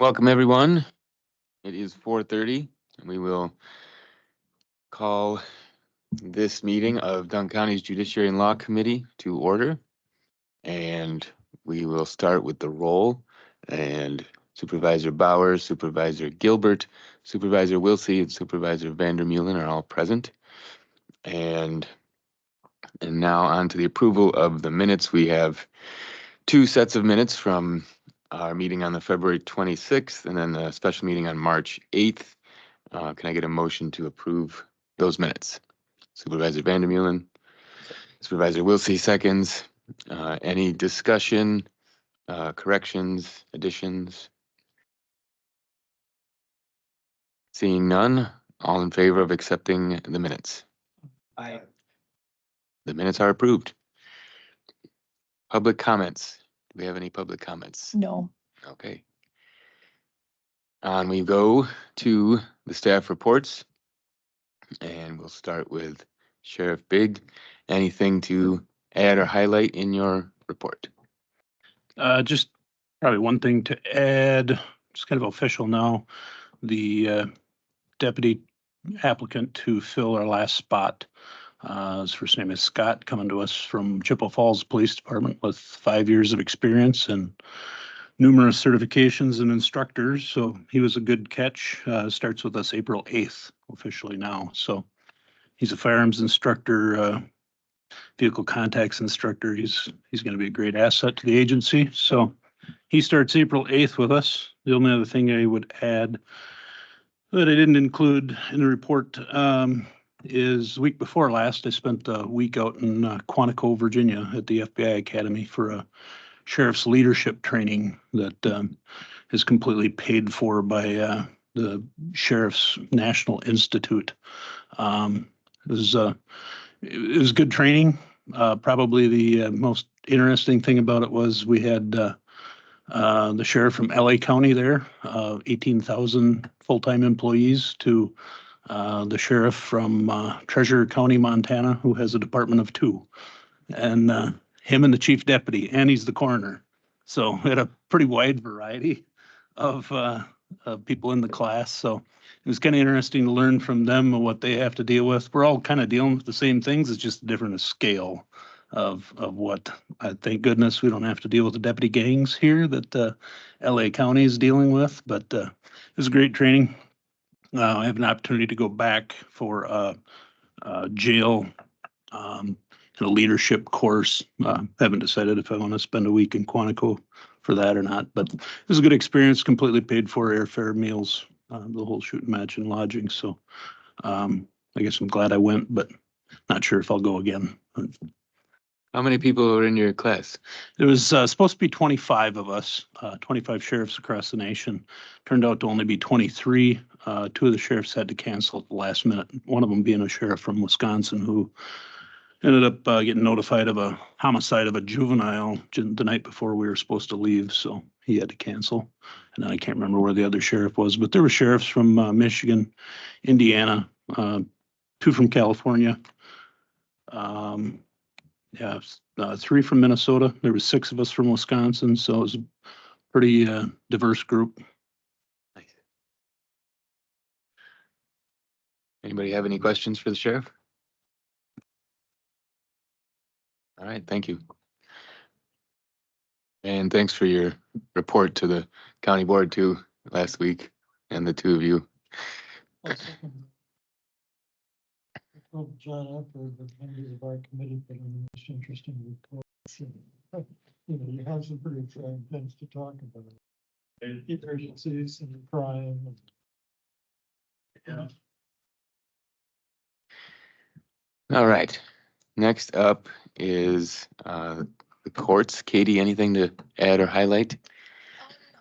Welcome, everyone. It is 4:30, and we will call this meeting of Dunn County's Judiciary and Law Committee to order. And we will start with the roll. And Supervisor Bowers, Supervisor Gilbert, Supervisor Wilsey, and Supervisor Vandermeulen are all present. And now on to the approval of the minutes. We have two sets of minutes from our meeting on the February 26th and then the special meeting on March 8th. Can I get a motion to approve those minutes? Supervisor Vandermeulen, Supervisor Wilsey seconds. Any discussion, corrections, additions? Seeing none, all in favor of accepting the minutes? Aye. The minutes are approved. Public comments. Do we have any public comments? No. Okay. On we go to the staff reports. And we'll start with Sheriff Big. Anything to add or highlight in your report? Just probably one thing to add, it's kind of official now. The deputy applicant to fill our last spot, his first name is Scott, coming to us from Chippewa Falls Police Department with 5 years of experience and numerous certifications and instructors. So he was a good catch. Starts with us April 8th officially now. So he's a firearms instructor, vehicle contacts instructor. He's going to be a great asset to the agency. So he starts April 8th with us. The only other thing I would add that I didn't include in the report is the week before last, I spent a week out in Quantico, Virginia at the FBI Academy for a sheriff's leadership training that is completely paid for by the Sheriff's National Institute. It was good training. Probably the most interesting thing about it was we had the sheriff from LA County there, 18,000 full-time employees, to the sheriff from Treasure County, Montana, who has a department of 2. And him and the chief deputy, and he's the coroner. So we had a pretty wide variety of people in the class. So it was kind of interesting to learn from them what they have to deal with. We're all kind of dealing with the same things. It's just a different scale of what. Thank goodness we don't have to deal with the deputy gangs here that LA County is dealing with. But it was a great training. I have an opportunity to go back for jail and a leadership course. Haven't decided if I want to spend a week in Quantico for that or not, but it was a good experience, completely paid for, airfare, meals, the whole shooting match and lodging. So I guess I'm glad I went, but not sure if I'll go again. How many people were in your class? There was supposed to be 25 of us, 25 sheriffs across the nation. Turned out to only be 23. 2 of the sheriffs had to cancel at the last minute. One of them being a sheriff from Wisconsin who ended up getting notified of a homicide of a juvenile the night before we were supposed to leave. So he had to cancel. And then I can't remember where the other sheriff was, but there were sheriffs from Michigan, Indiana, 2 from California. 3 from Minnesota. There was 6 of us from Wisconsin, so it was a pretty diverse group. Nice. Anybody have any questions for the sheriff? All right, thank you. And thanks for your report to the county board too last week, and the 2 of you. John Upward, the members of our committee, put in the most interesting report. You have some pretty exciting things to talk about. Emergencies and crime. All right. Next up is the courts. Katie, anything to add or highlight?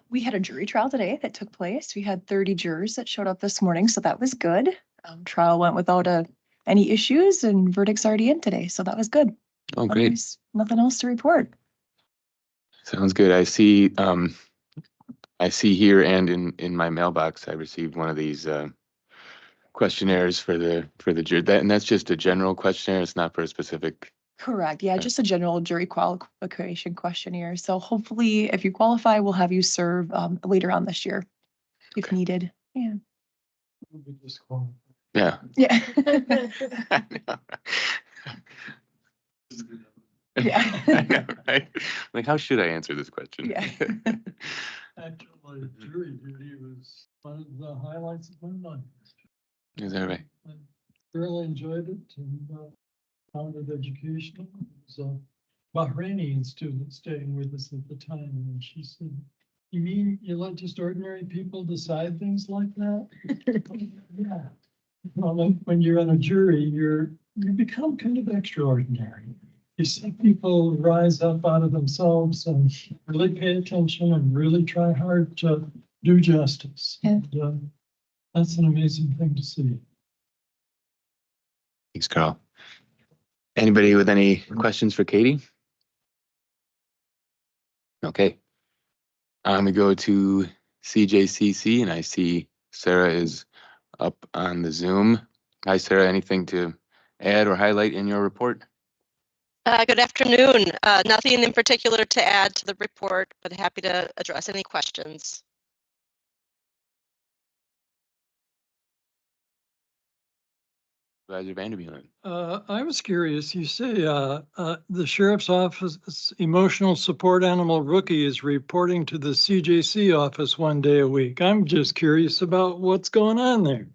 We had a jury trial today that took place. We had 30 jurors that showed up this morning, so that was good. Trial went without any issues, and verdict's already in today, so that was good. Oh, great. Otherwise, nothing else to report. Sounds good. I see here and in my mailbox, I received one of these questionnaires for the jury. And that's just a general questionnaire. It's not for a specific Correct. Yeah, Okay. just a general jury qualification questionnaire. So hopefully, if you qualify, we'll have you serve later on this year if Okay. needed. Yeah. We'll be disqualified. Yeah. Yeah. I know. Yeah. I know, right? Like, how should I answer this question? Yeah. Actually, jury duty was one of the highlights of my life. Is that right? I really enjoyed it and found it educational. It was a Bahraini student staying with us at the time, and she said, "You mean you let just ordinary people decide things like that?" Yeah. Well, when you're on a jury, you become kind of extraordinary. You see people rise up out of themselves and really pay attention and really try hard to do justice. Yeah. And, that's an amazing thing to see. Thanks, Carl. Anybody with any questions for Katie? Okay. We go to CJCC and I see Sarah is up on the Zoom. Hi, Sarah. Anything to add or highlight in your report? Good afternoon. Nothing in particular to add to the report, but happy to address any questions. Supervisor Vandermeulen. I was curious, you say the sheriff's office emotional support animal Rookie is reporting to the CJC office one day a week. I'm just curious about what's going on there.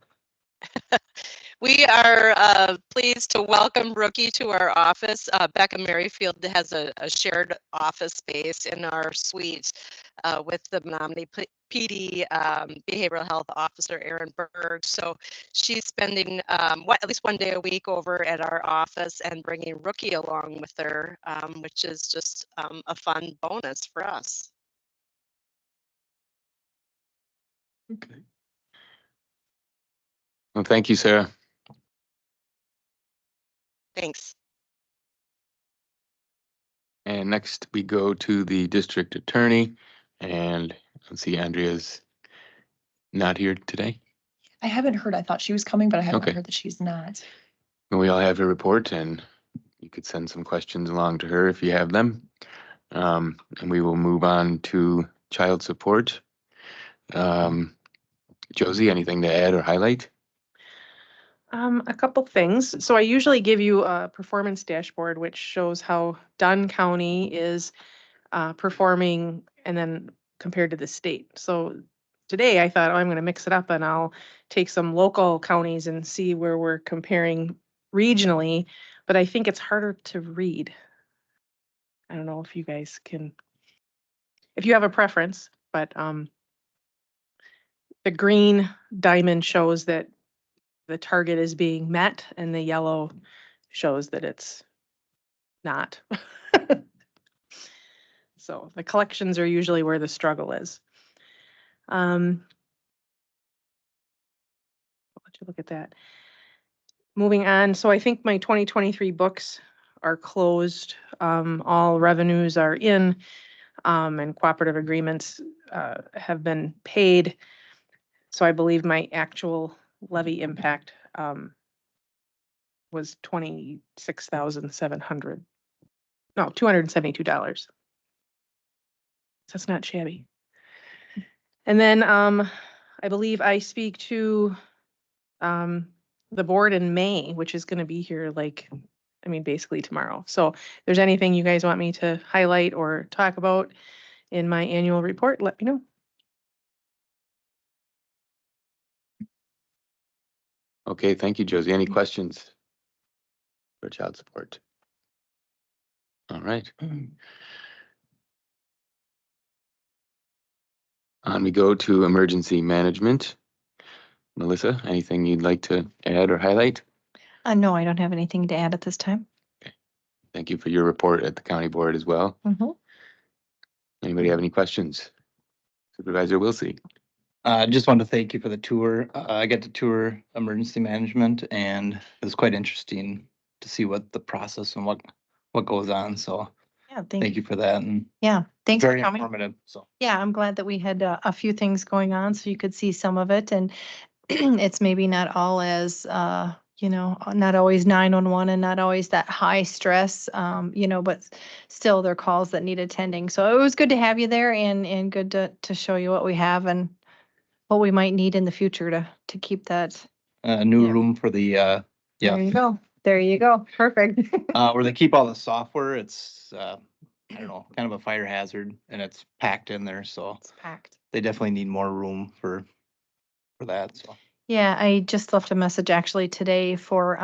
We are pleased to welcome Rookie to our office. Becca Merrifield has a shared office space in our suite with the Menominee PD Behavioral Health Officer Erin Berg. So she's spending at least one day a week over at our office and bringing Rookie along with her, which is just a fun bonus for us. Okay. Well, thank you, Sarah. Thanks. And next we go to the district attorney and let's see, Andrea's not here today. I haven't heard. I thought she was coming, but I haven't Okay. heard that she's not. We all have her report and you could send some questions along to her if you have them. And we will move on to child support. Josie, anything to add or highlight? A couple things. So I usually give you a performance dashboard, which shows how Dunn County is performing and then compared to the state. So today I thought, oh, I'm going to mix it up and I'll take some local counties and see where we're comparing regionally, but I think it's harder to read. I don't know if you guys can, if you have a preference, but the green diamond shows that the target is being met and the yellow shows that it's not. So the collections are usually where the struggle is. I'll let you look at that. Moving on, so I think my 2023 books are closed. All revenues are in, and cooperative agreements have been paid. So I believe my actual levy impact was $26,700. No, $272. That's not shabby. And then I believe I speak to the board in May, which is going to be here basically tomorrow. So if there's anything you guys want me to highlight or talk about in my annual report, let me know. Okay, thank you, Josie. Any questions for child support? All right. On we go to emergency management. Melissa, anything you'd like to add or highlight? No, I don't have anything to add at this time. Thank you for your report at the county board as well. Mhm. Anybody have any questions? Supervisor Wilsey. I just wanted to thank you for the tour. I got to tour emergency management and it was quite interesting to see what the process and what goes on. So Yeah, thank you for that and Yeah, thanks for very coming. informative. So Yeah, I'm glad that we had a few things going on so you could see some of it and it's maybe not all as, not always 911 and not always that high stress, but still there are calls that need attending. So it was good to have you there and good to show you what we have and what we might need in the future to keep that. New Yeah. room for the, There yeah, you go. There you go. Perfect. where they keep all the software. It's, I don't know, kind of a fire hazard and it's packed in there. So It's packed. they definitely need more room for that. So. Yeah, I just left a message actually today for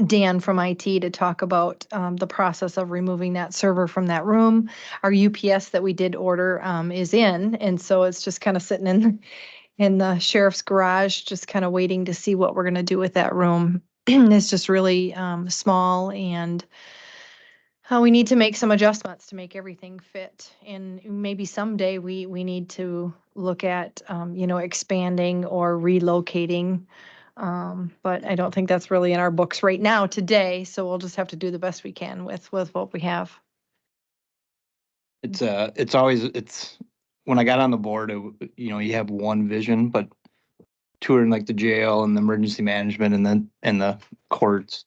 Dan from IT to talk about the process of removing that server from that room. Our UPS that we did order is in, and so it's just kind of sitting in the sheriff's garage, just kind of waiting to see what we're going to do with that room. It's just really small, and we need to make some adjustments to make everything fit. And maybe someday we need to look at expanding or relocating. But I don't think that's really in our books right now today. So we'll just have to do the best we can with what we have. It's always, when I got on the board, you have one vision, but touring like the jail and the emergency management and the courts,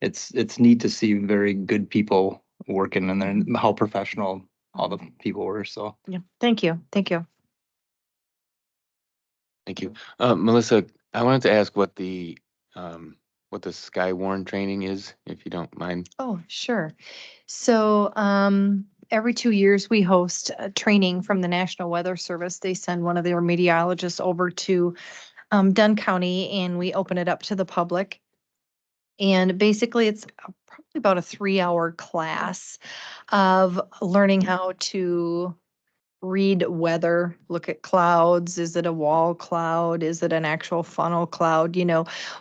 it's neat to see very good people working and then how professional all the people were. So. Yeah. Thank you. Thank you. Thank you. Melissa, I wanted to ask what the Skywarn training is, if you don't mind. Oh, sure. So every 2 years we host a training from the National Weather Service. They send one of their meteorologists over to Dunn County and we open it up to the public. And basically it's probably about a 3-hour class of learning how to read weather, look at clouds. Is it a wall cloud? Is it an actual funnel cloud?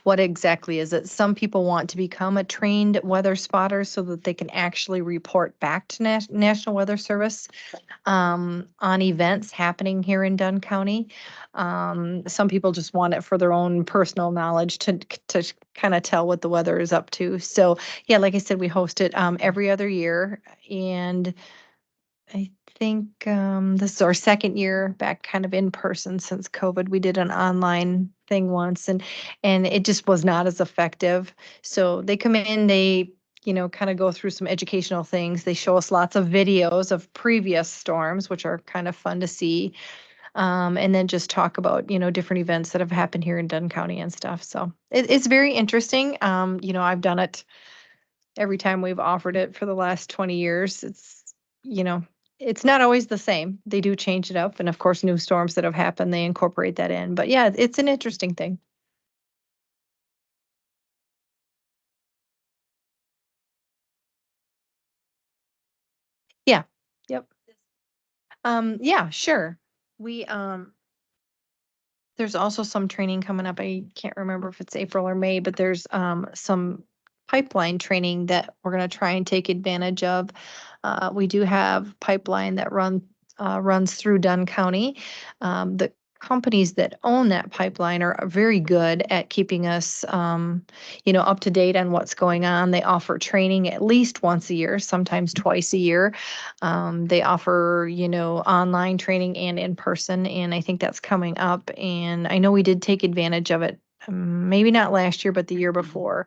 What exactly is it? Some people want to become a trained weather spotter so that they can actually report back to National Weather Service on events happening here in Dunn County. Some people just want it for their own personal knowledge to kind of tell what the weather is up to. So yeah, like I said, we host it every other year, and I think this is our second year back kind of in person since COVID. We did an online thing once and it just was not as effective. So they come in, they kind of go through some educational things. They show us lots of videos of previous storms, which are kind of fun to see. And then just talk about, different events that have happened here in Dunn County and stuff. So it's very interesting. I've done it every time we've offered it for the last 20 years. It's not always the same. They do change it up. And of course, new storms that have happened, they incorporate that in. But yeah, it's an interesting thing. Yeah. Yep. Yeah, sure. We, there's also some training coming up. I can't remember if it's April or May, but there's, some pipeline training that we're going to try and take advantage of. We do have pipeline that runs through Dunn County. The companies that own that pipeline are very good at keeping us, up to date on what's going on. They offer training at least once a year, sometimes twice a year. They offer, online training and in person, and I think that's coming up. And I know we did take advantage of it, maybe not last year, but the year before.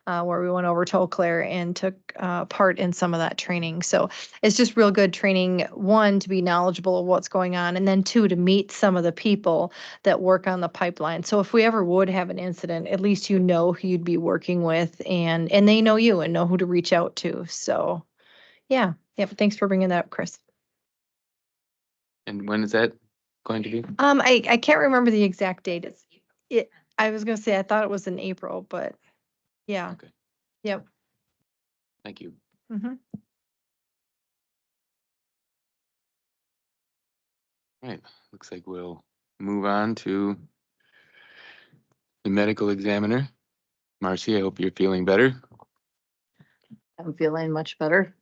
Where we went over to Eau Claire and took part in some of that training. So it's just real good training, one, to be knowledgeable of what's going on, and then two, to meet some of the people that work on the pipeline. So if we ever would have an incident, at least you know who you'd be working with, and they know you and know who to reach out to. So yeah, but thanks for bringing that up, Chris. And when is that going to be? I can't remember the exact date. I was gonna say I thought it was in April, but yeah. Okay. Yep. Thank you. Mm-hmm. All right, looks like we'll move on to the medical examiner. Marcy, I hope you're feeling better. I'm feeling much better.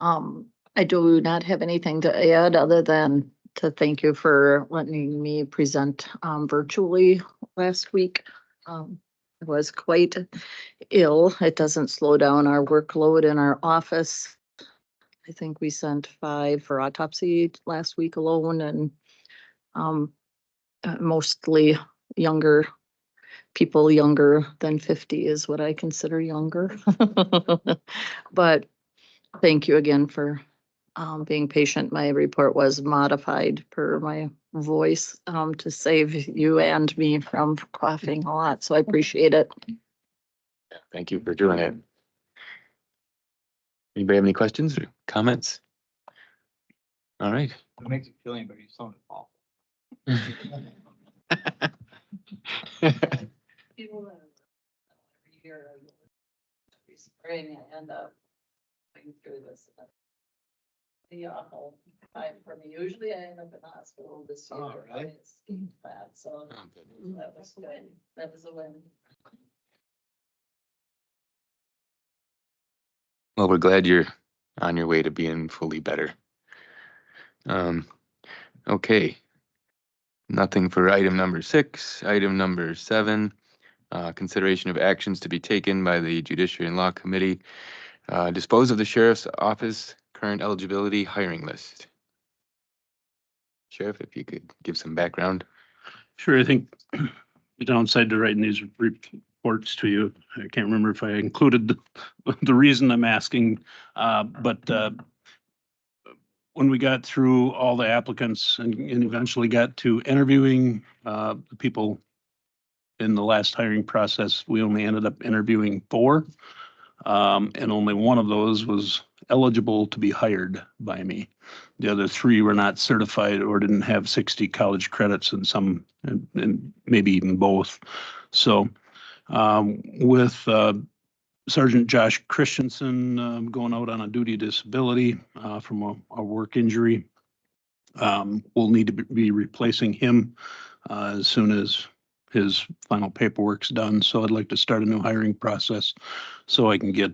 I do not have anything to add other than to thank you for letting me present virtually last week. I was quite ill. It doesn't slow down our workload in our office. I think we sent 5 for autopsy last week alone, and mostly younger people younger than 50 is what I consider younger. But thank you again for being patient. My report was modified per my voice to save you and me from coughing a lot. So I appreciate it. Thank you for doing it. Anybody have any questions or comments? All right. It makes you feel anybody sounding awful. People that every year are spring and end up going through this. The awful time for me. Usually I end up in the hospital this year. Oh, really? It's bad, so that was good. That was a win. Well, we're glad you're on your way to being fully better. Okay. Nothing for item number 6. Item number 7, consideration of actions to be taken by the Judiciary and Law Committee. Dispose of the Sheriff's Office current eligibility hiring list. Sheriff, if you could give some background. Sure, I think the downside to writing these reports to you, I can't remember if I included the reason I'm asking, but when we got through all the applicants and eventually got to interviewing the people in the last hiring process, we only ended up interviewing 4. And only one of those was eligible to be hired by me. The other 3 were not certified or didn't have 60 college credits and some, and maybe even both. So with Sergeant Josh Christensen going out on a duty disability from a work injury, we'll need to be replacing him as soon as his final paperwork's done. So I'd like to start a new hiring process so I can get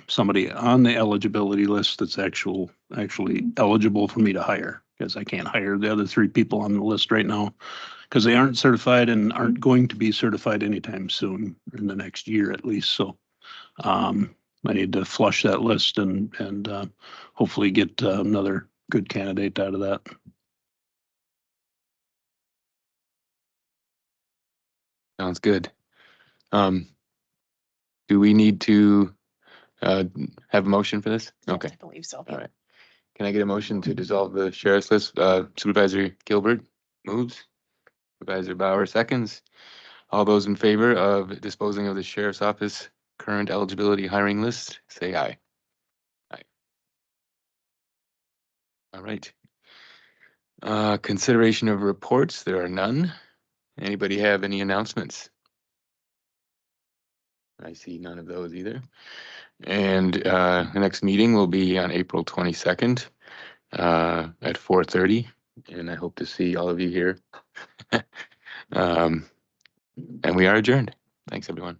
somebody on the eligibility list that's actually eligible for me to hire, because I can't hire the other 3 people on the list right now because they aren't certified and aren't going to be certified anytime soon, in the next year at least. So I need to flush that list and hopefully get another good candidate out of that. Sounds good. Do we need to have a motion for this? Okay, I believe so. all right. Can I get a motion to dissolve the sheriff's list? Supervisor Gilbert moves. Supervisor Bauer seconds. All those in favor of disposing of the sheriff's office current eligibility hiring list, say aye. Aye. All right. Consideration of reports, there are none. Anybody have any announcements? I see none of those either. And the next meeting will be on April 22nd at 4:30, and I hope to see all of you here. And we are adjourned. Thanks, everyone.